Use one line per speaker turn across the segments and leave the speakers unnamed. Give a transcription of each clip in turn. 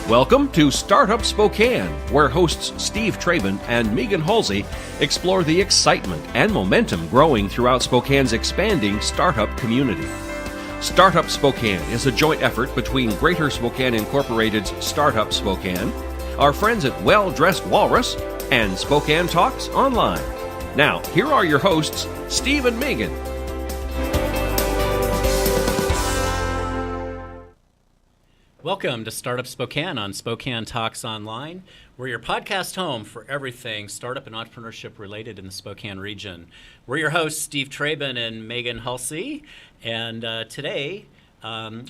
Welcome to Startup Spokane, where hosts Steve Traben and Megan Halsey explore the excitement and momentum growing throughout Spokane's expanding startup community. Startup Spokane is a joint effort between Greater Spokane Incorporated's Startup Spokane, our friends at Well Dressed Walrus, and Spokane Talks Online. Now, here are your hosts, Steve and Megan.
Welcome to Startup Spokane on Spokane Talks Online. We're your podcast home for everything startup and entrepreneurship related in the Spokane region. We're your hosts, Steve Traben and Megan Halsey, and today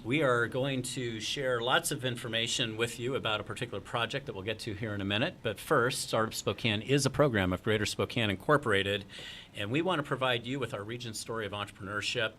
we are going to share lots of information with you about a particular project that we'll get to here in a minute. But first, Startup Spokane is a program of Greater Spokane Incorporated, and we want to provide you with our region's story of entrepreneurship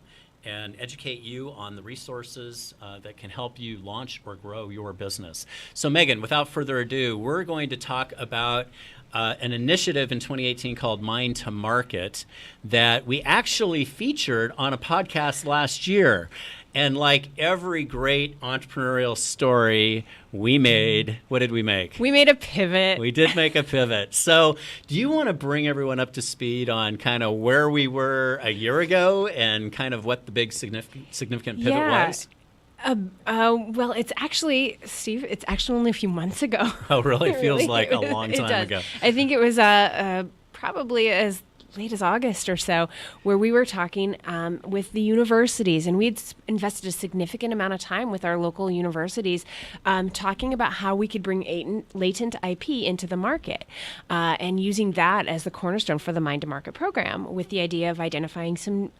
and educate you on the resources that can help you launch or grow your business. So Megan, without further ado, we're going to talk about an initiative in 2018 called Mind to Market that we actually featured on a podcast last year. And like every great entrepreneurial story, we made, what did we make?
We made a pivot.
We did make a pivot. So do you want to bring everyone up to speed on kind of where we were a year ago and kind of what the big significant pivot was?
Well, it's actually, Steve, it's actually only a few months ago.
Oh, really? It feels like a long time ago.
I think it was probably as late as August or so, where we were talking with the universities, and we'd invested a significant amount of time with our local universities talking about how we could bring latent IP into the market and using that as the cornerstone for the Mind to Market program, with the idea of identifying some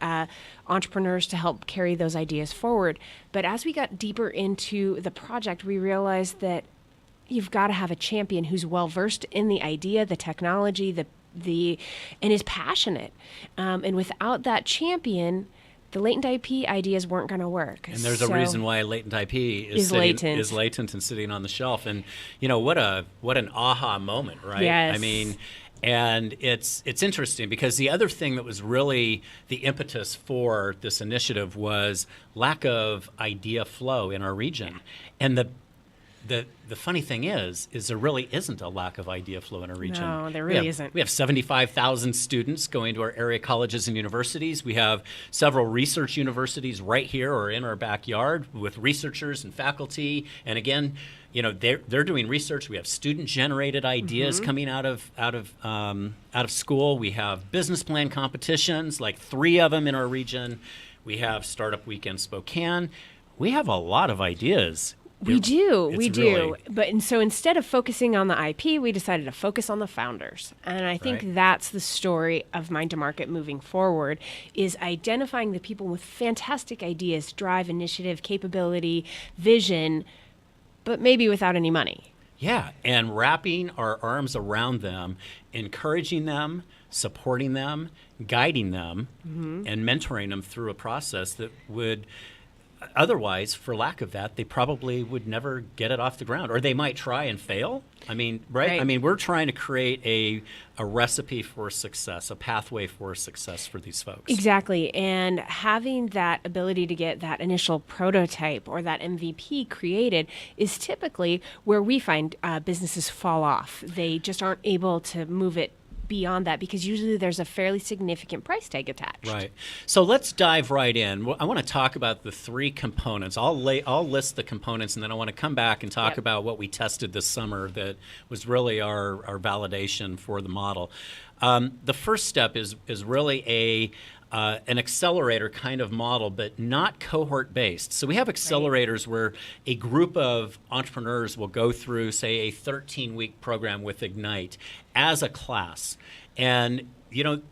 entrepreneurs to help carry those ideas forward. But as we got deeper into the project, we realized that you've got to have a champion who's well-versed in the idea, the technology, and is passionate. And without that champion, the latent IP ideas weren't going to work.
And there's a reason why latent IP is latent and sitting on the shelf. And you know, what an aha moment, right?
Yes.
I mean, and it's interesting because the other thing that was really the impetus for this initiative was lack of idea flow in our region. And the funny thing is there really isn't a lack of idea flow in our region.
No, there really isn't.
We have 75,000 students going to our area colleges and universities. We have several research universities right here or in our backyard with researchers and faculty. And again, you know, they're doing research. We have student-generated ideas coming out of school. We have business plan competitions, like 3 of them in our region. We have Startup Weekend Spokane. We have a lot of ideas.
We do. But so instead of focusing on the IP, we decided to focus on the founders. And I think that's the story of Mind to Market moving forward, is identifying the people with fantastic ideas, drive, initiative, capability, vision, but maybe without any money.
Yeah, and wrapping our arms around them, encouraging them, supporting them, guiding them, and mentoring them through a process that would otherwise, for lack of that, they probably would never get it off the ground, or they might try and fail. I mean, right? I mean, we're trying to create a recipe for success, a pathway for success for these folks.
Exactly. And having that ability to get that initial prototype or that MVP created is typically where we find businesses fall off. They just aren't able to move it beyond that, because usually there's a fairly significant price tag attached.
Right. So let's dive right in. I want to talk about the 3 components. I'll list the components, and then I want to come back and talk about what we tested this summer that was really our validation for the model. The first step is really an accelerator kind of model, but not cohort-based. So we have accelerators where a group of entrepreneurs will go through, say, a 13-week program with Ignite as a class. And, you know,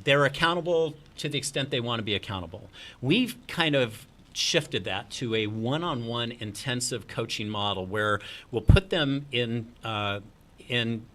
they're accountable to the extent they want to be accountable. We've kind of shifted that to a one-on-one intensive coaching model where we'll put them in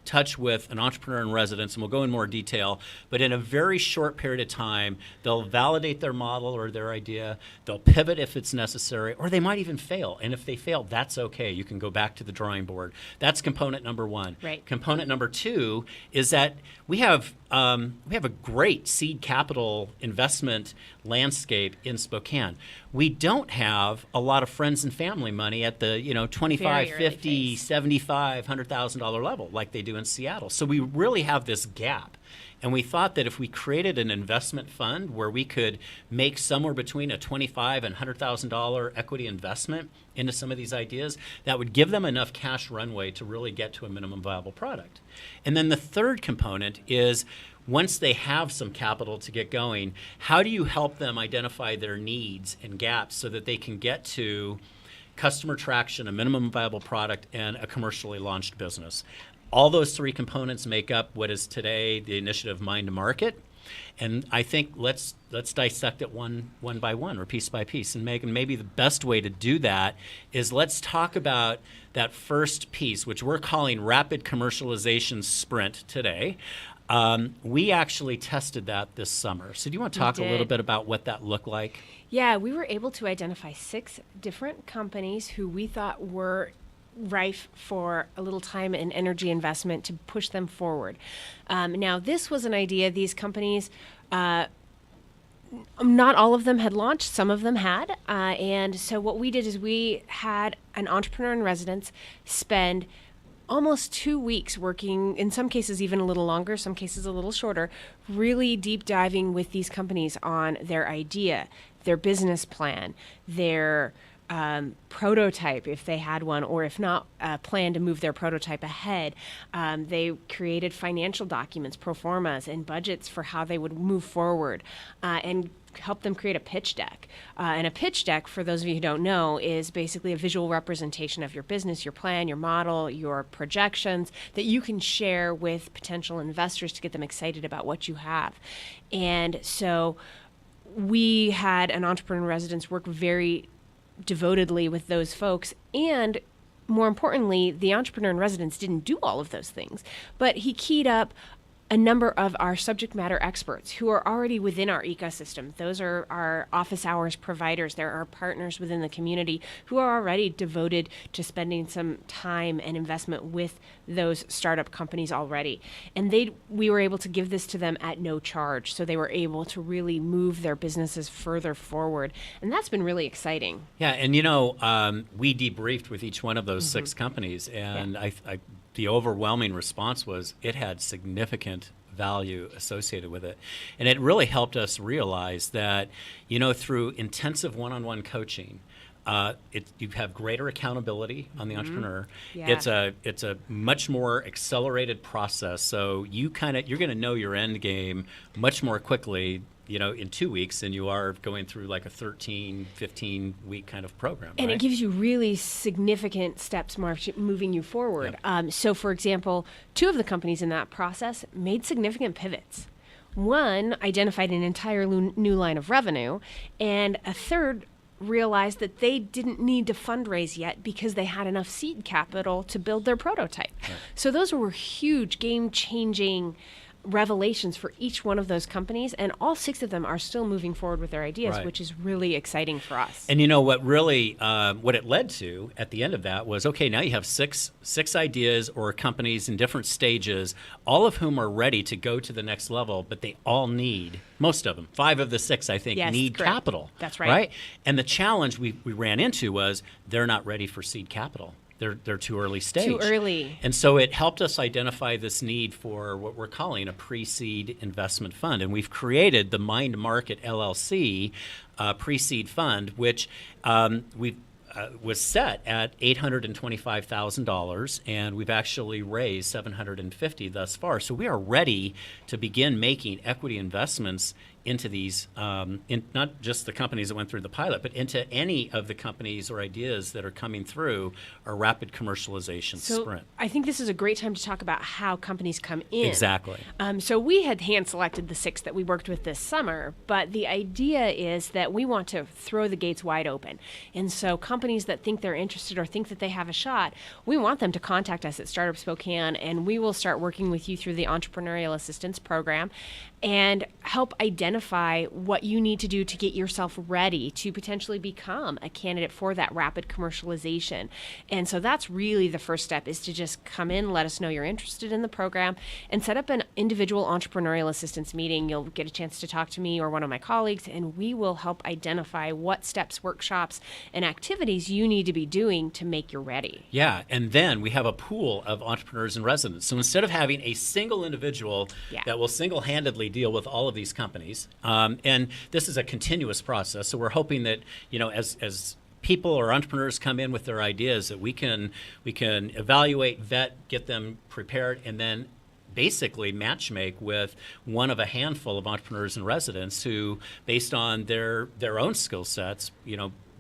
touch with an entrepreneur in residence, and we'll go in more detail, but in a very short period of time, they'll validate their model or their idea, they'll pivot if it's necessary, or they might even fail. And if they fail, that's okay. You can go back to the drawing board. That's component number 1.
Right.
Component number 2 is that we have a great seed capital investment landscape in Spokane. we don't have a lot of friends and family money at the, you know, 25,
Very early
50,
phase.
75, $100,000 level like they do in Seattle. So we really have this gap. And we thought that if we created an investment fund where we could make somewhere between a $25,000 and $100,000 equity investment into some of these ideas, that would give them enough cash runway to really get to a minimum viable product. And then the third component is, once they have some capital to get going, how do you help them identify their needs and gaps so that they can get to customer traction, a minimum viable product, and a commercially launched business? All those three components make up what is today the initiative Mind to Market. And I think let's dissect it one by one or piece by piece. And Megan, maybe the best way to do that is let's talk about that first piece, which we're calling Rapid Commercialization Sprint today. We actually tested that this summer. So do you want to talk a little bit about what that looked like?
Yeah, we were able to identify 6 different companies who we thought were rife for a little time and energy investment to push them forward. Now, this was an idea. These companies, not all of them had launched. Some of them had. And so what we did is we had an entrepreneur in residence spend almost 2 weeks working, in some cases even a little longer, some cases a little shorter, really deep diving with these companies on their idea, their business plan, their prototype, if they had one, or if not, plan to move their prototype ahead. They created financial documents, pro formas, and budgets for how they would move forward, and help them create a pitch deck. And a pitch deck, for those of you who don't know, is basically a visual representation of your business, your plan, your model, your projections that you can share with potential investors to get them excited about what you have. And so we had an entrepreneur in residence work very devotedly with those folks, and more importantly, the entrepreneur in residence didn't do all of those things, but he keyed up a number of our subject matter experts who are already within our ecosystem. Those are our office hours providers. There are partners within the community who are already devoted to spending some time and investment with those startup companies already. And we were able to give this to them at no charge, so they were able to really move their businesses further forward. And that's been really exciting.
Yeah, and you know, we debriefed with each one of those 6 companies, and the overwhelming response was it had significant value associated with it. And it really helped us realize that, you know, through intensive one-on-one coaching, you have greater accountability on the entrepreneur.
Yeah.
It's a much more accelerated process. So you're going to know your end game much more quickly, you know, in 2 weeks than you are going through like a 13, 15 week kind of program.
And
right?
it gives you really significant steps moving you forward.
Yep.
So for example, 2 of the companies in that process made significant pivots. One identified an entire new line of revenue, and a third realized that they didn't need to fundraise yet because they had enough seed capital to build their prototype. Right. So those were huge, game-changing revelations for each one of those companies, and all 6 of them are still moving forward with their ideas,
right,
which is really exciting for us.
And you know what really, what it led to at the end of that was, okay, now you have six ideas or companies in different stages, all of whom are ready to go to the next level, but they all need, most of them, 5 of the 6, I think,
yes,
need
correct.
capital.
That's right.
Right? And the challenge we ran into was they're not ready for seed capital. They're too early stage.
Too early.
And so it helped us identify this need for what we're calling a pre-seed investment fund. And we've created the Mind Market LLC pre-seed fund, which was set at $825,000, and we've actually raised $750,000 thus far. So we are ready to begin making equity investments into these, in not just the companies that went through the pilot, but into any of the companies or ideas that are coming through our rapid commercialization sprint.
I think this is a great time to talk about how companies come in.
Exactly.
So we had hand-selected the 6 that we worked with this summer, but the idea is that we want to throw the gates wide open. And so companies that think they're interested or think that they have a shot, we want them to contact us at Startup Spokane, and we will start working with you through the Entrepreneurial Assistance Program and help identify identify what you need to do to get yourself ready to potentially become a candidate for that rapid commercialization. And so that's really the first step, is to just come in, let us know you're interested in the program, and set up an individual entrepreneurial assistance meeting. You'll get a chance to talk to me or one of my colleagues, and we will help identify what steps, workshops, and activities you need to be doing to make you ready.
Yeah, and then we have a pool of entrepreneurs in residence. So instead of having a single individual that will single-handedly deal with all of these companies, and this is a continuous process, so we're hoping that, as people or entrepreneurs come in with their ideas, that we can evaluate, vet, get them prepared, and then basically matchmake with one of a handful of entrepreneurs in residence who, based on their own skill sets,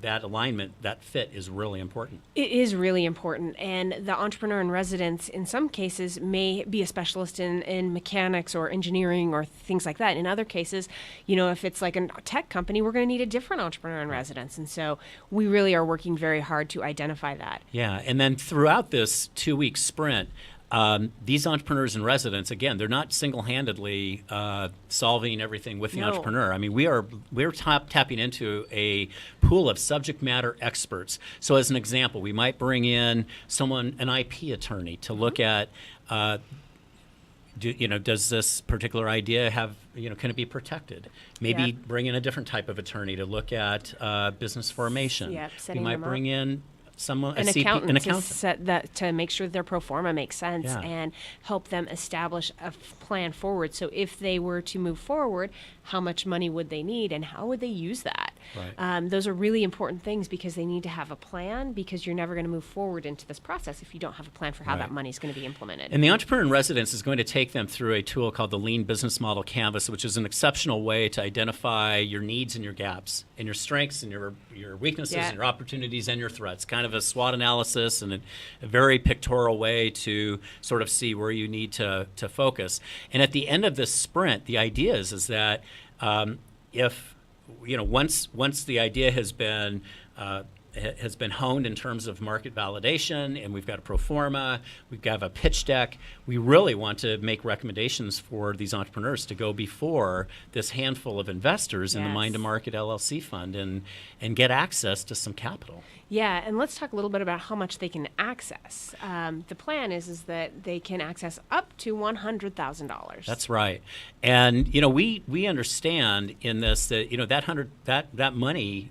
that alignment, that fit is really important. It
is really important. And the entrepreneur in residence, in some cases, may be a specialist in mechanics or engineering or things like that. In other cases, if it's like a tech company, we're going to need a different entrepreneur in residence. And so we really are working very hard to identify that.
Yeah. And then throughout this 2-week sprint, these entrepreneurs in residence, again, they're not single-handedly solving everything with the entrepreneur. I mean, we're tapping into a pool of subject matter experts. So as an example, we might bring in an IP attorney to look at, does this particular idea have, can it be protected? Maybe bring in a different type of attorney to look at business formation. We might bring in an accountant
to set that, to make sure their pro forma makes sense and help them establish a plan forward. So if they were to move forward, how much money would they need and how would they use that? Right. Those are really important things, because they need to have a plan, because you're never going to move forward into this process if you don't have a plan for how that money is going to be implemented.
And the entrepreneur in residence is going to take them through a tool called the Lean Business Model Canvas, which is an exceptional way to identify your needs and your gaps, and your strengths and your weaknesses and your opportunities and your threats. Kind of a SWOT analysis, and a very pictorial way to sort of see where you need to focus. And at the end of this sprint, the idea is that if once the idea has been honed in terms of market validation, and we've got a pro forma, we've got a pitch deck, we really want to make recommendations for these entrepreneurs to go before this handful of investors in the Mind to Market LLC fund and get access to some capital.
Yeah, and let's talk a little bit about how much they can access. The plan is that they can access up to $100,000.
That's right, and we understand in this that that money,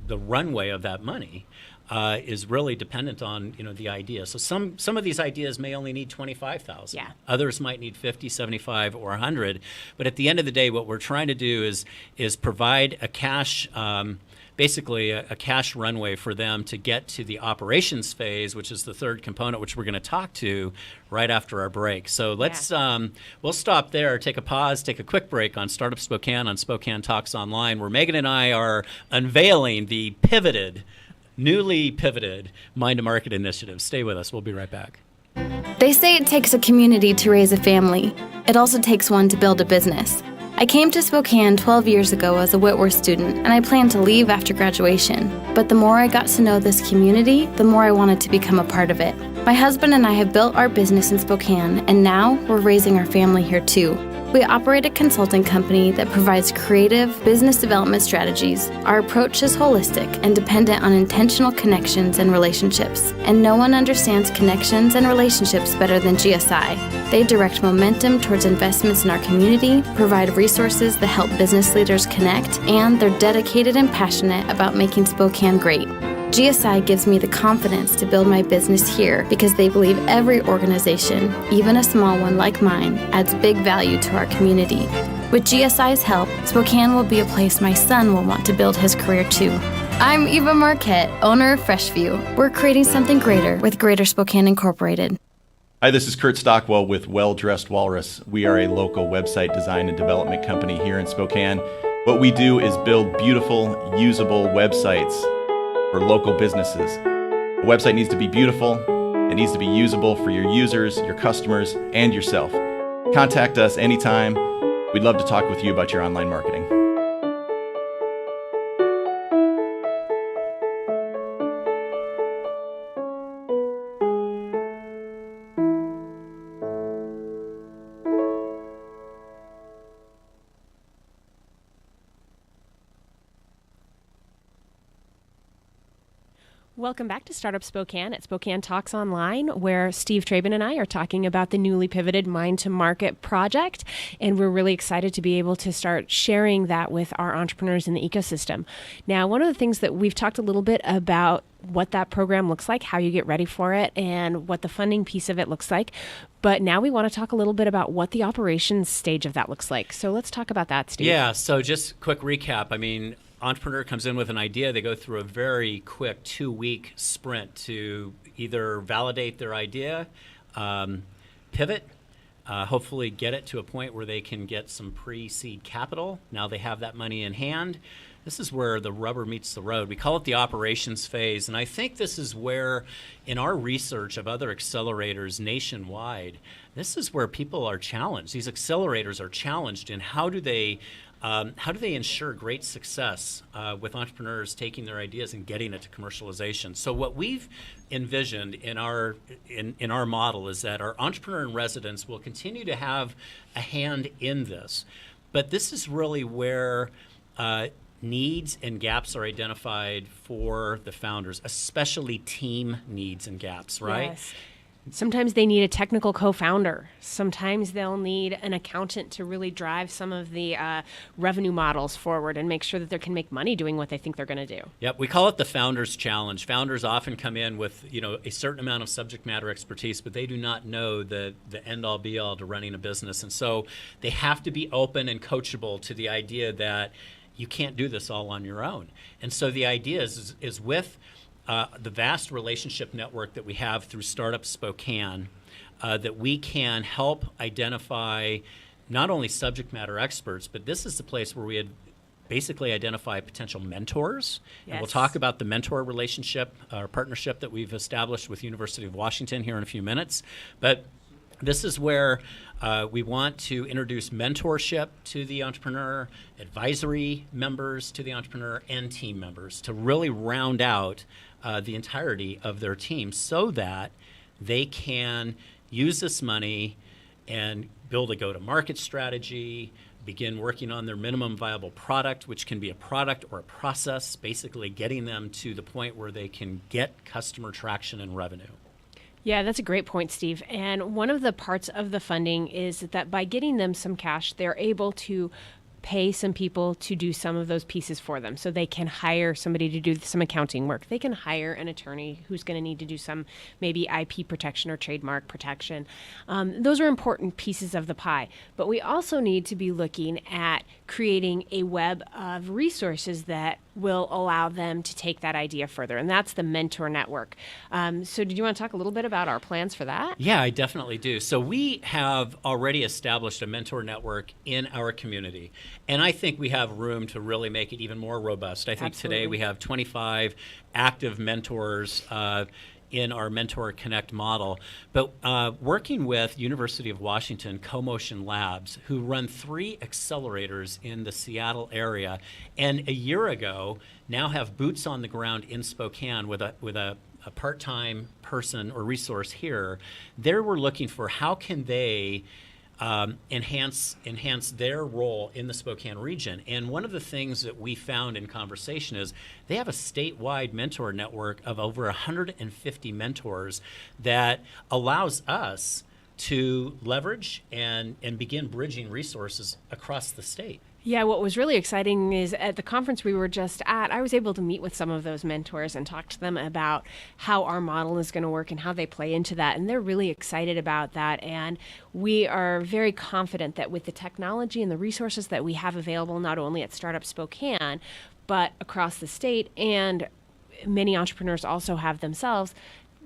the runway of that money is really dependent on the idea. So some of these ideas may only need 25,000.
Yeah.
Others might need 50, 75, or 100. But at the end of the day, what we're trying to do is provide a cash. Basically a cash runway for them to get to the operations phase, which is the third component, which we're going to talk to right after our break. So let's we'll stop there, take a pause, take a quick break on Startup Spokane on Spokane Talks Online, where Megan and I are unveiling the newly pivoted Mind to Market initiative. Stay with us. We'll be right back.
They say it takes a community to raise a family. It also takes one to build a business. I came to Spokane 12 years ago as a Whitworth student, and I planned to leave after graduation. But the more I got to know this community, the more I wanted to become a part of it. My husband and I have built our business in Spokane, and now we're raising our family here too. We operate a consulting company that provides creative business development strategies. Our approach is holistic and dependent on intentional connections and relationships. And no one understands connections and relationships better than GSI. They direct momentum towards investments in our community, provide resources that help business leaders connect, and they're dedicated and passionate about making Spokane great. GSI gives me the confidence to build my business here because they believe every organization, even a small one like mine, adds big value to our community. With GSI's help, Spokane will be a place my son will want to build his career too. I'm Eva Marquette, owner of Freshview. We're creating something greater with Greater Spokane Incorporated.
Hi, this is Kurt Stockwell with Well Dressed Walrus. We are a local website design and development company here in Spokane. What we do is build beautiful, usable websites for local businesses. A website needs to be beautiful, it needs to be usable for your users, your customers, and yourself. Contact us anytime. We'd love to talk with you about your online marketing.
Welcome back to Startup Spokane at Spokane Talks Online, where Steve Traben and I are talking about the newly pivoted Mind to Market project. And we're really excited to be able to start sharing that with our entrepreneurs in the ecosystem. Now, one of the things that we've talked a little bit about what that program looks like, how you get ready for it, and what the funding piece of it looks like. But now we want to talk a little bit about what the operations stage of that looks like. So let's talk about that, Steve.
Yeah, so just quick recap. I mean, entrepreneur comes in with an idea. They go through a very quick 2-week sprint to either validate their idea, pivot, hopefully get it to a point where they can get some pre-seed capital. Now they have that money in hand. This is where the rubber meets the road. We call it the operations phase. And I think this is where, in our research of other accelerators nationwide, this is where people are challenged. These accelerators are challenged in how do they ensure great success with entrepreneurs taking their ideas and getting it to commercialization? So what we've envisioned in our model is that our entrepreneur in residence will continue to have a hand in this. But this is really where needs and gaps are identified for the founders, especially team needs and gaps, right?
Yes. Sometimes they need a technical co-founder. Sometimes they'll need an accountant to really drive some of the revenue models forward and make sure that they can make money doing what they think they're going to do.
Yep, we call it the founder's challenge. Founders often come in with a certain amount of subject matter expertise, but they do not know the end-all be-all to running a business. And so they have to be open and coachable to the idea that you can't do this all on your own. And so the idea is with the vast relationship network that we have through Startup Spokane, that we can help identify not only subject matter experts, but this is the place where we basically identify potential mentors.
Yes.
And we'll talk about the mentor relationship or partnership that we've established with University of Washington here in a few minutes. But this is where we want to introduce mentorship to the entrepreneur, advisory members to the entrepreneur, and team members to really round out the entirety of their team so that they can use this money and build a go-to-market strategy, begin working on their minimum viable product, which can be a product or a process, basically getting them to the point where they can get customer traction and revenue.
Yeah, that's a great point, Steve. And one of the parts of the funding is that by getting them some cash, they're able to pay some people to do some of those pieces for them. So they can hire somebody to do some accounting work. They can hire an attorney who's going to need to do some maybe IP protection or trademark protection. Those are important pieces of the pie. But we also need to be looking at creating a web of resources that will allow them to take that idea further. And that's the mentor network. So did you want to talk a little bit about our plans for that?
Yeah, I definitely do. So we have already established a mentor network in our community. And I think we have room to really make it even more robust. I think
Absolutely.
Today we have 25 active mentors in our Mentor Connect model. But working with University of Washington CoMotion Labs, who run 3 accelerators in the Seattle area, and a year ago now have boots on the ground in Spokane with a part-time person or resource here. They were looking for how can they enhance their role in the Spokane region. And one of the things that we found in conversation is they have a statewide mentor network of over 150 mentors that allows us to leverage and begin bridging resources across the state.
Yeah, what was really exciting is at the conference we were just at, I was able to meet with some of those mentors and talk to them about how our model is going to work and how they play into that. And they're really excited about that. And we are very confident that with the technology and the resources that we have available, not only at Startup Spokane, but across the state, and many entrepreneurs also have themselves,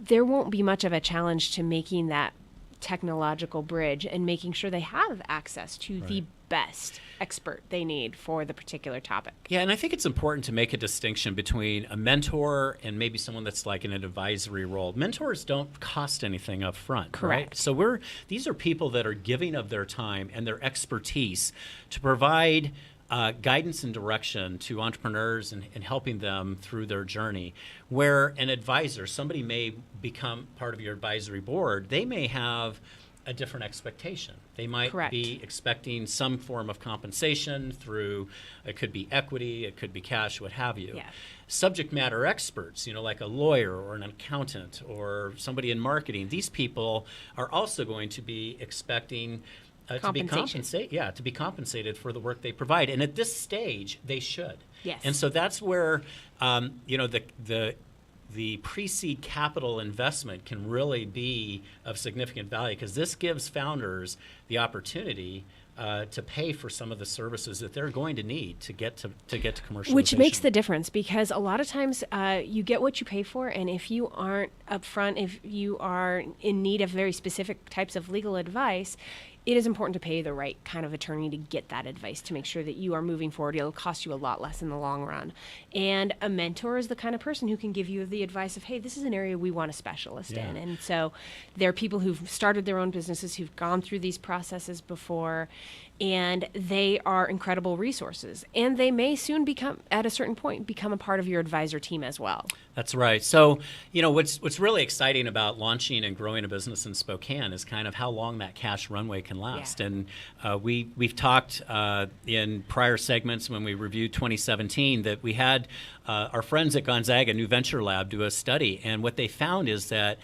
there won't be much of a challenge to making that technological bridge and making sure they have access to the best expert they need for the particular topic.
Yeah, and I think it's important to make a distinction between a mentor and maybe someone that's like in an advisory role. Mentors don't cost anything up front.
Correct.
Right? So these are people that are giving of their time and their expertise to provide guidance and direction to entrepreneurs and helping them through their journey. Where an advisor, somebody may become part of your advisory board, they may have a different expectation. They might
Correct.
be expecting some form of compensation through, it could be equity, it could be cash, what have you.
Yeah.
Subject matter experts, like a lawyer or an accountant or somebody in marketing, these people are also going to be expecting to be compensated for the work they provide. And at this stage, they should.
Yes.
And so that's where, the pre-seed capital investment can really be of significant value, because this gives founders the opportunity to pay for some of the services that they're going to need to get to commercialization.
Which makes the difference, because a lot of times you get what you pay for, and if you aren't upfront, if you are in need of very specific types of legal advice, it is important to pay the right kind of attorney to get that advice, to make sure that you are moving forward. It'll cost you a lot less in the long run. And a mentor is the kind of person who can give you the advice of, hey, this is an area we want a specialist in. And so there are people who've started their own businesses, who've gone through these processes before, and they are incredible resources. And they may soon become, at a certain point, become a part of your advisor team as well.
That's right. So, what's really exciting about launching and growing a business in Spokane is kind of how long that cash runway can last.
Yeah.
And we've talked in prior segments when we reviewed 2017 that we had our friends at Gonzaga New Venture Lab do a study, and what they found is that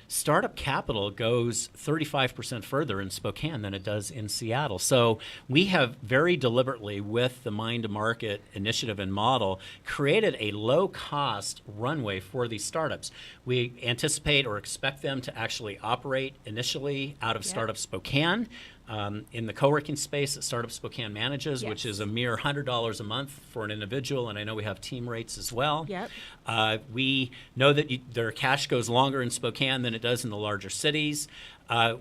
startup capital goes 35% further in Spokane than it does in Seattle. So we have very deliberately, with the Mind to Market initiative and model, created a low-cost runway for these startups. We anticipate or expect them to actually operate initially out of Startup Spokane. In the co-working space that Startup Spokane manages, which is a mere $100 a month for an individual, and I know we have team rates as well.
Yep.
We know that their cash goes longer in Spokane than it does in the larger cities.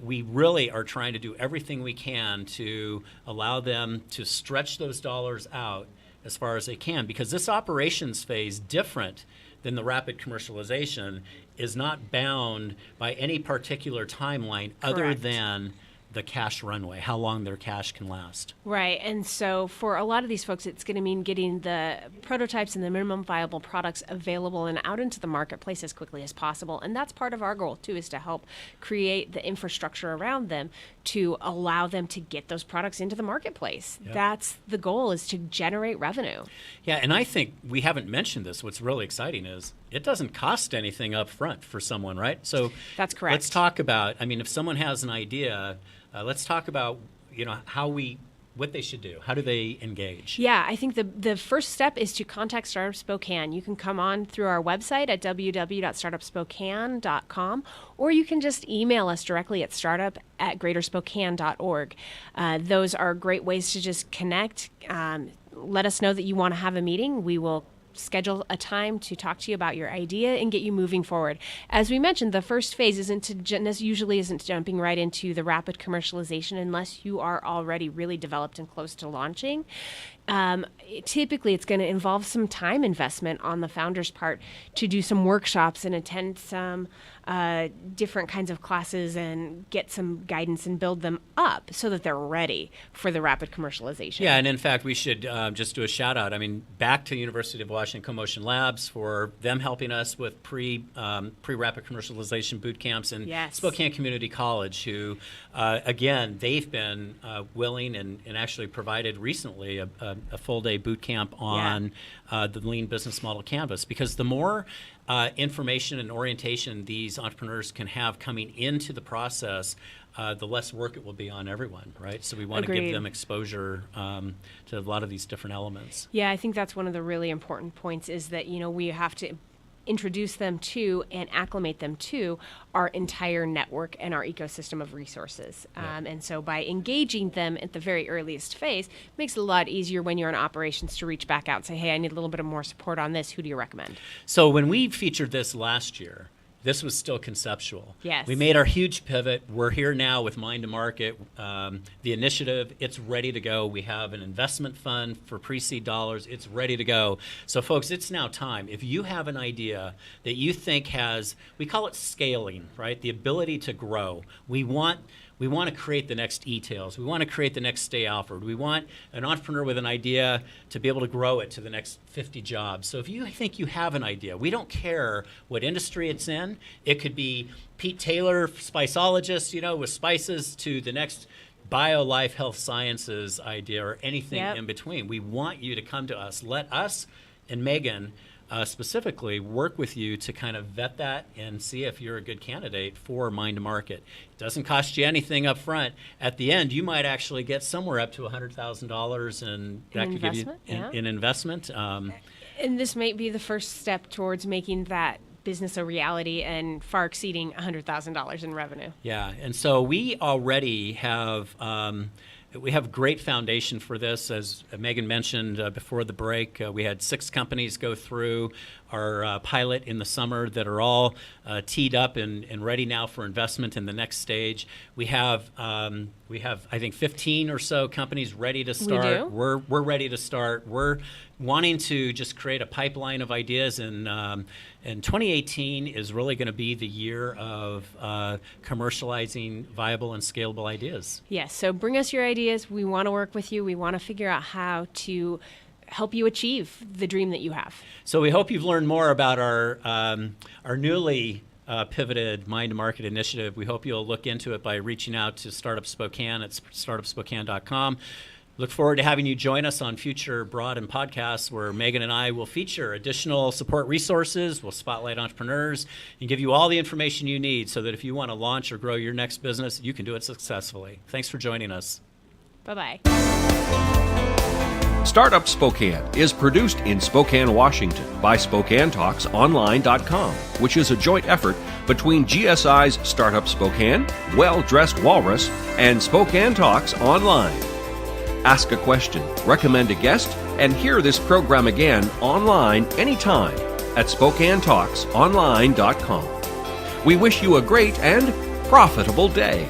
We really are trying to do everything we can to allow them to stretch those dollars out as far as they can, because this operations phase, different than the rapid commercialization, is not bound by any particular timeline other than the cash runway, how long their cash can last.
Right. And so for a lot of these folks, it's going to mean getting the prototypes and the minimum viable products available and out into the marketplace as quickly as possible. And that's part of our goal, too, is to help create the infrastructure around them to allow them to get those products into the marketplace. Yep. That's the goal, is to generate revenue.
Yeah, and I think we haven't mentioned this. What's really exciting is it doesn't cost anything up front for someone, right? So
that's correct.
Let's talk about, if someone has an idea, let's talk about, what they should do. How do they engage?
Yeah, I think the first step is to contact Startup Spokane. You can come on through our website at www.startupspokane.com, or you can just email us directly at startup@greaterspokane.org. Those are great ways to just connect. Let us know that you want to have a meeting. We will schedule a time to talk to you about your idea and get you moving forward. As we mentioned, the first phase usually isn't jumping right into the rapid commercialization unless you are already really developed and close to launching. Typically, it's going to involve some time investment on the founder's part to do some workshops and attend some different kinds of classes and get some guidance and build them up so that they're ready for the rapid commercialization.
Yeah, and in fact, we should just do a shout out. Back to University of Washington Co-Motion Labs for them helping us with pre-rapid commercialization boot camps, and Spokane Community College, who, again, they've been willing and actually provided recently a full-day boot camp on the Lean Business Model Canvas, because the more information and orientation these entrepreneurs can have coming into the process, the less work it will be on everyone, right? So we want to give them exposure to a lot of these different elements.
Yeah, I think that's one of the really important points, is that, we have to introduce them to and acclimate them to our entire network and our ecosystem of resources. And so by engaging them at the very earliest phase, it makes it a lot easier when you're in operations to reach back out and say, hey, I need a little bit of more support on this. Who do you recommend?
So when we featured this last year, this was still conceptual.
Yes.
We made our huge pivot. We're here now with Mind to Market. The initiative, it's ready to go. We have an investment fund for pre-seed dollars. It's ready to go. So folks, it's now time. If you have an idea that you think has, we call it scaling, right? The ability to grow. We want We want to create the next e-tails. We want to create the next Stay Alfred. We want an entrepreneur with an idea to be able to grow it to the next 50 jobs. So if you think you have an idea, we don't care what industry it's in. It could be Pete Taylor, spiceologist, with spices, to the next bio-life health sciences idea, or anything in between. We want you to come to us. Let us and Megan specifically work with you to kind of vet that and see if you're a good candidate for Mind to Market. It doesn't cost you anything up front. At the end, you might actually get somewhere up to $100,000, and that could give you an investment.
And this might be the first step towards making that business a reality and far exceeding $100,000 in revenue.
Yeah, and so we already have great foundation for this. As Megan mentioned before the break, we had 6 companies go through our pilot in the summer that are all teed up and ready now for investment in the next stage. We have I think 15 or so companies ready to start.
We do.
We're ready to start. We're wanting to just create a pipeline of ideas, and 2018 is really going to be the year of commercializing viable and scalable ideas.
Yes, so bring us your ideas. We want to work with you. We want to figure out how to help you achieve the dream that you have.
So we hope you've learned more about our newly pivoted Mind to Market initiative. We hope you'll look into it by reaching out to Startup Spokane at startupspokane.com. Look forward to having you join us on future Broad and podcasts, where Megan and I will feature additional support resources, we'll spotlight entrepreneurs, and give you all the information you need so that if you want to launch or grow your next business, you can do it successfully. Thanks for joining us.
Bye-bye.
Startup Spokane is produced in Spokane, Washington by SpokaneTalksOnline.com, which is a joint effort between GSI's Startup Spokane, Well Dressed Walrus, and Spokane Talks Online. Ask a question, recommend a guest, and hear this program again online anytime at SpokaneTalksOnline.com. We wish you a great and profitable day.